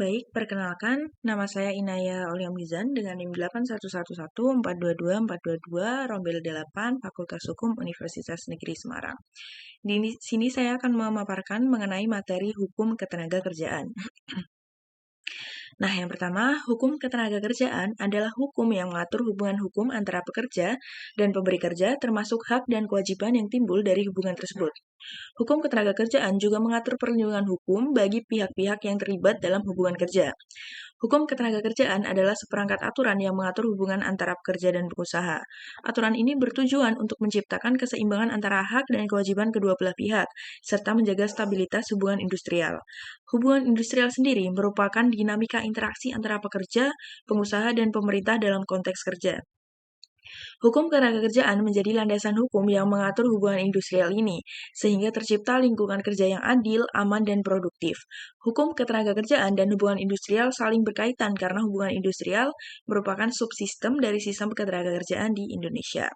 Baik, perkenalkan, nama saya Inaya Auliamizan dengan NIM 811142242 Rombel 8 Fakultas Hukum Universitas Negeri Semarang. Di sini saya akan memaparkan mengenai materi hukum ketenagakerjaan. Nah, yang pertama, hukum ketenagakerjaan adalah hukum yang mengatur hubungan hukum antara pekerja dan pemberi kerja termasuk hak dan kewajiban yang timbul dari hubungan tersebut. Hukum ketenagakerjaan juga mengatur perlindungan hukum bagi pihak-pihak yang terlibat dalam hubungan kerja. Hukum ketenagakerjaan adalah seperangkat aturan yang mengatur hubungan antara pekerja dan pengusaha. Aturan ini bertujuan untuk menciptakan keseimbangan antara hak dan kewajiban kedua belah pihak, serta menjaga stabilitas hubungan industrial. Hubungan industrial sendiri merupakan dinamika interaksi antara pekerja, pengusaha, dan pemerintah dalam konteks kerja. Hukum ketenagakerjaan menjadi landasan hukum yang mengatur hubungan industrial ini, sehingga tercipta lingkungan kerja yang adil, aman, dan produktif. Hukum ketenagakerjaan dan hubungan industrial saling berkaitan karena hubungan industrial merupakan subsistem dari sistem ketenagakerjaan di Indonesia.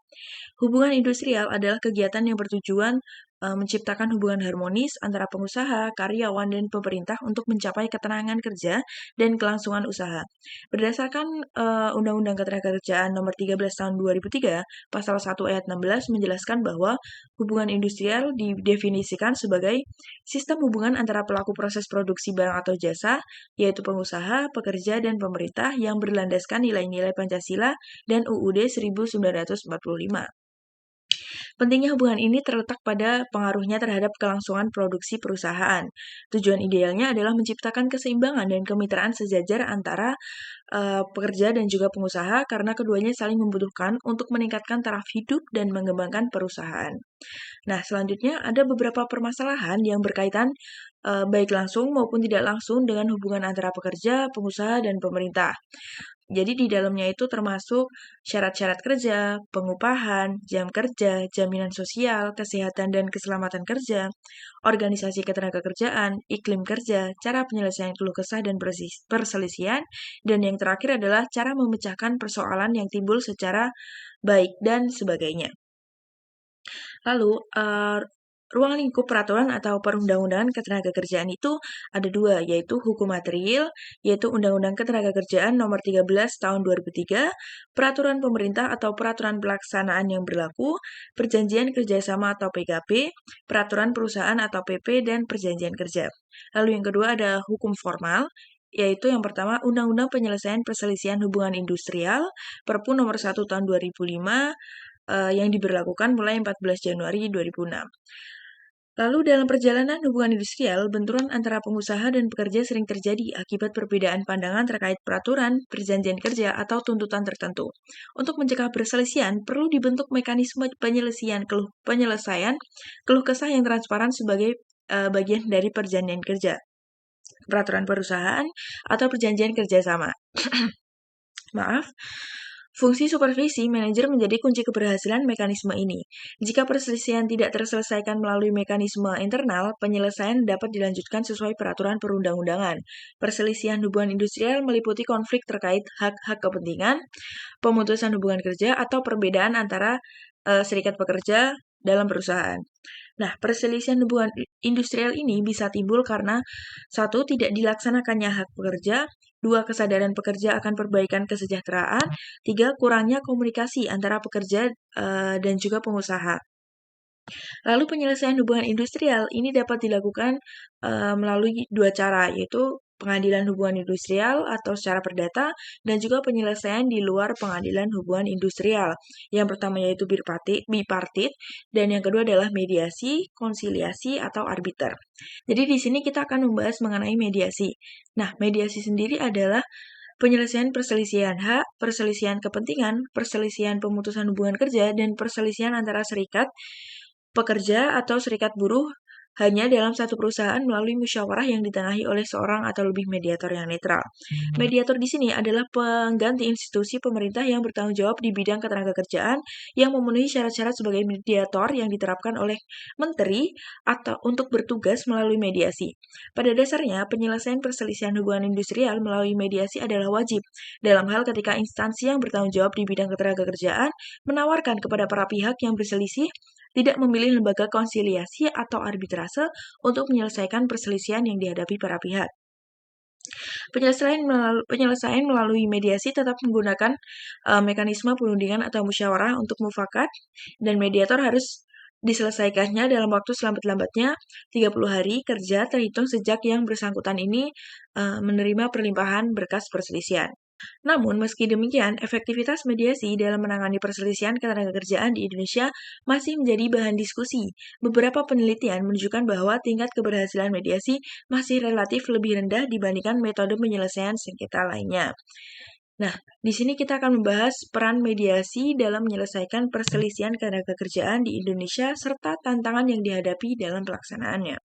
Hubungan industrial adalah kegiatan yang bertujuan menciptakan hubungan harmonis antara pengusaha, karyawan, dan pemerintah untuk mencapai ketenangan kerja dan kelangsungan usaha. Berdasarkan Undang-Undang Ketenagakerjaan Nomor 13 Tahun 2003, Pasal 1 Ayat 16 menjelaskan bahwa hubungan industrial didefinisikan sebagai sistem hubungan antara pelaku proses produksi barang atau jasa, yaitu pengusaha, pekerja, dan pemerintah yang berlandaskan nilai-nilai Pancasila dan UUD 1945. Pentingnya hubungan ini terletak pada pengaruhnya terhadap kelangsungan produksi perusahaan. Tujuan idealnya adalah menciptakan keseimbangan dan kemitraan sejajar antara pekerja dan juga pengusaha karena keduanya saling membutuhkan untuk meningkatkan taraf hidup dan mengembangkan perusahaan. Nah, selanjutnya ada beberapa permasalahan yang berkaitan baik langsung maupun tidak langsung dengan hubungan antara pekerja, pengusaha, dan pemerintah. Jadi di dalamnya itu termasuk syarat-syarat kerja, pengupahan, jam kerja, jaminan sosial, kesehatan dan keselamatan kerja, organisasi ketenagakerjaan, iklim kerja, cara penyelesaian keluh kesah dan perselisihan, dan yang terakhir adalah cara memecahkan persoalan yang timbul secara baik dan sebagainya. Lalu, ruang lingkup peraturan atau perundang-undangan ketenagakerjaan itu ada dua, yaitu hukum material, yaitu Undang-Undang Ketenagakerjaan Nomor 13 Tahun 2003, peraturan pemerintah atau peraturan pelaksanaan yang berlaku, perjanjian kerjasama atau PKP, peraturan perusahaan atau PP, dan perjanjian kerja. Lalu yang kedua ada hukum formal, yaitu yang pertama Undang-Undang Penyelesaian Perselisihan Hubungan Industrial, Perpu Nomor 1 Tahun 2005, yang diberlakukan mulai 14 Januari 2006. Lalu dalam perjalanan hubungan industrial, benturan antara pengusaha dan pekerja sering terjadi akibat perbedaan pandangan terkait peraturan, perjanjian kerja, atau tuntutan tertentu. Untuk mencegah perselisihan, perlu dibentuk mekanisme penyelesaian keluh kesah yang transparan sebagai bagian dari perjanjian kerja, peraturan perusahaan, atau perjanjian kerjasama. Maaf. Fungsi supervisi manajer menjadi kunci keberhasilan mekanisme ini. Jika perselisihan tidak terselesaikan melalui mekanisme internal, penyelesaian dapat dilanjutkan sesuai peraturan perundang-undangan. Perselisihan hubungan industrial meliputi konflik terkait hak-hak kepentingan, pemutusan hubungan kerja, atau perbedaan antara serikat pekerja dalam perusahaan. Nah, perselisihan hubungan industrial ini bisa timbul karena satu, tidak dilaksanakannya hak pekerja, dua, kesadaran pekerja akan perbaikan kesejahteraan, tiga, kurangnya komunikasi antara pekerja dan juga pengusaha. Lalu penyelesaian hubungan industrial ini dapat dilakukan melalui dua cara, yaitu pengadilan hubungan industrial atau secara perdata, dan juga penyelesaian di luar pengadilan hubungan industrial. Yang pertama yaitu bipartit, dan yang kedua adalah mediasi, konsiliasi, atau arbiter. Jadi di sini kita akan membahas mengenai mediasi. Nah, mediasi sendiri adalah penyelesaian perselisihan hak, perselisihan kepentingan, perselisihan pemutusan hubungan kerja, dan perselisihan antara serikat pekerja atau serikat buruh hanya dalam satu perusahaan melalui musyawarah yang ditengahi oleh seorang atau lebih mediator yang netral. Mediator di sini adalah pengganti institusi pemerintah yang bertanggung jawab di bidang ketenagakerjaan yang memenuhi syarat-syarat sebagai mediator yang diterapkan oleh menteri atau untuk bertugas melalui mediasi. Pada dasarnya, penyelesaian perselisihan hubungan industrial melalui mediasi adalah wajib dalam hal ketika instansi yang bertanggung jawab di bidang ketenagakerjaan menawarkan kepada para pihak yang berselisih tidak memilih lembaga konsiliasi atau arbitrase untuk menyelesaikan perselisihan yang dihadapi para pihak. Penyelesaian melalui mediasi tetap menggunakan mekanisme perundingan atau musyawarah untuk mufakat, dan mediator harus diselesaikannya dalam waktu selambat-lambatnya 30 hari kerja terhitung sejak yang bersangkutan ini menerima perlimpahan berkas perselisihan. Namun, meski demikian, efektivitas mediasi dalam menangani perselisihan ketenagakerjaan di Indonesia masih menjadi bahan diskusi. Beberapa penelitian menunjukkan bahwa tingkat keberhasilan mediasi masih relatif lebih rendah dibandingkan metode penyelesaian sengketa lainnya. Nah, di sini kita akan membahas peran mediasi dalam menyelesaikan perselisihan ketenagakerjaan di Indonesia serta tantangan yang dihadapi dalam pelaksanaannya.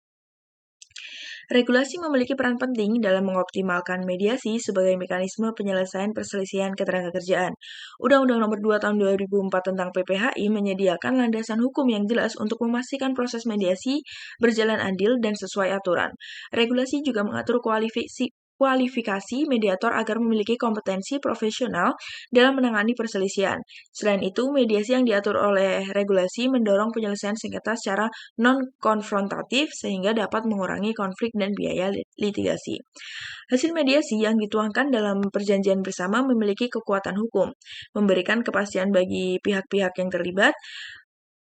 Regulasi memiliki peran penting dalam mengoptimalkan mediasi sebagai mekanisme penyelesaian perselisihan ketenagakerjaan. Undang-Undang Nomor 2 Tahun 2004 tentang PPHI menyediakan landasan hukum yang jelas untuk memastikan proses mediasi berjalan adil dan sesuai aturan. Regulasi juga mengatur kualifikasi mediator agar memiliki kompetensi profesional dalam menangani perselisihan. Selain itu, mediasi yang diatur oleh regulasi mendorong penyelesaian sengketa secara non-konfrontatif sehingga dapat mengurangi konflik dan biaya litigasi. Hasil mediasi yang dituangkan dalam perjanjian bersama memiliki kekuatan hukum, memberikan kepastian bagi pihak-pihak yang terlibat,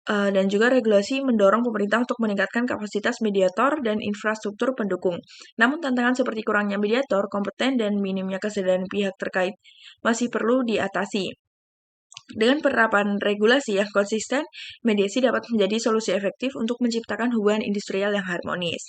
dan juga regulasi mendorong pemerintah untuk meningkatkan kapasitas mediator dan infrastruktur pendukung. Namun tantangan seperti kurangnya mediator, kompeten, dan minimnya kesadaran pihak terkait masih perlu diatasi. Dengan penerapan regulasi yang konsisten, mediasi dapat menjadi solusi efektif untuk menciptakan hubungan industrial yang harmonis.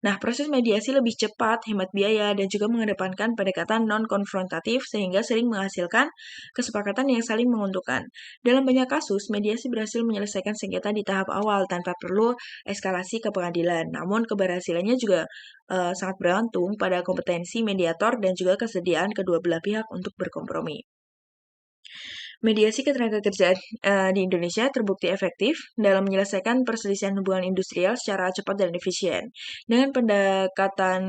Nah, proses mediasi lebih cepat, hemat biaya, dan juga mengedepankan pendekatan non-konfrontatif sehingga sering menghasilkan kesepakatan yang saling menguntungkan. Dalam banyak kasus, mediasi berhasil menyelesaikan sengketa di tahap awal tanpa perlu eskalasi ke pengadilan. Namun, keberhasilannya juga sangat bergantung pada kompetensi mediator dan juga kesediaan kedua belah pihak untuk berkompromi. Mediasi ketenagakerjaan di Indonesia terbukti efektif dalam menyelesaikan perselisihan hubungan industrial secara cepat dan efisien. Dengan pendekatan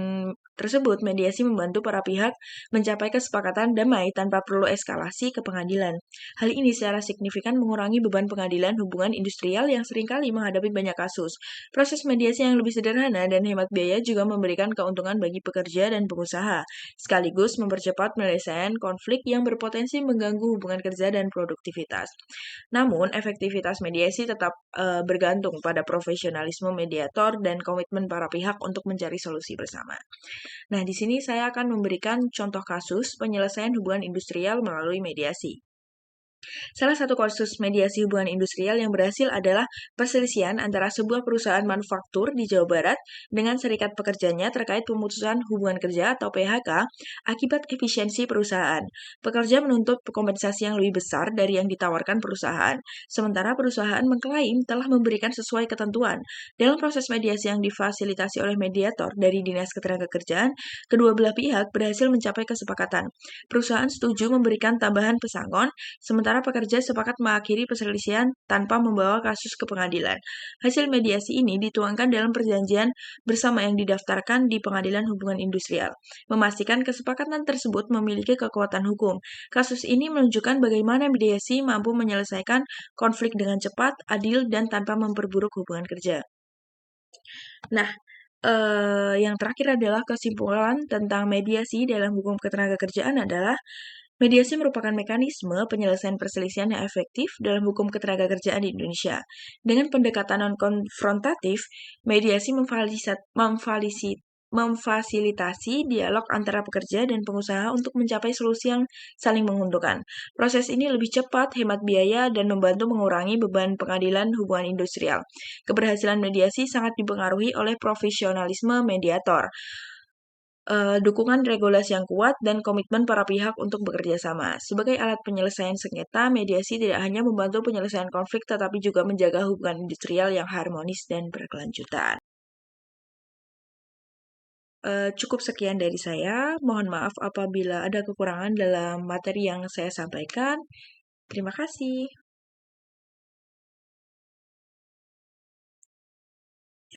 tersebut, mediasi membantu para pihak mencapai kesepakatan damai tanpa perlu eskalasi ke pengadilan. Hal ini secara signifikan mengurangi beban pengadilan hubungan industrial yang seringkali menghadapi banyak kasus. Proses mediasi yang lebih sederhana dan hemat biaya juga memberikan keuntungan bagi pekerja dan pengusaha, sekaligus mempercepat penyelesaian konflik yang berpotensi mengganggu hubungan kerja dan produktivitas. Namun, efektivitas mediasi tetap bergantung pada profesionalisme mediator dan komitmen para pihak untuk mencari solusi bersama. Nah, di sini saya akan memberikan contoh kasus penyelesaian hubungan industrial melalui mediasi. Salah satu kasus mediasi hubungan industrial yang berhasil adalah perselisihan antara sebuah perusahaan manufaktur di Jawa Barat dengan serikat pekerjanya terkait pemutusan hubungan kerja atau PHK akibat efisiensi perusahaan. Pekerja menuntut kompensasi yang lebih besar dari yang ditawarkan perusahaan, sementara perusahaan mengklaim telah memberikan sesuai ketentuan. Dalam proses mediasi yang difasilitasi oleh mediator dari Dinas Ketenagakerjaan, kedua belah pihak berhasil mencapai kesepakatan. Perusahaan setuju memberikan tambahan pesangon, sementara pekerja sepakat mengakhiri perselisihan tanpa membawa kasus ke pengadilan. Hasil mediasi ini dituangkan dalam perjanjian bersama yang didaftarkan di Pengadilan Hubungan Industrial, memastikan kesepakatan tersebut memiliki kekuatan hukum. Kasus ini menunjukkan bagaimana mediasi mampu menyelesaikan konflik dengan cepat, adil, dan tanpa memperburuk hubungan kerja. Nah, yang terakhir adalah kesimpulan tentang mediasi dalam hukum ketenagakerjaan adalah mediasi merupakan mekanisme penyelesaian perselisihan yang efektif dalam hukum ketenagakerjaan di Indonesia. Dengan pendekatan non-konfrontatif, mediasi memfasilitasi dialog antara pekerja dan pengusaha untuk mencapai solusi yang saling menguntungkan. Proses ini lebih cepat, hemat biaya, dan membantu mengurangi beban pengadilan hubungan industrial. Keberhasilan mediasi sangat dipengaruhi oleh profesionalisme mediator, dukungan regulasi yang kuat, dan komitmen para pihak untuk bekerja sama. Sebagai alat penyelesaian sengketa, mediasi tidak hanya membantu penyelesaian konflik, tetapi juga menjaga hubungan industrial yang harmonis dan berkelanjutan. Cukup sekian dari saya. Mohon maaf apabila ada kekurangan dalam materi yang saya sampaikan. Terima kasih.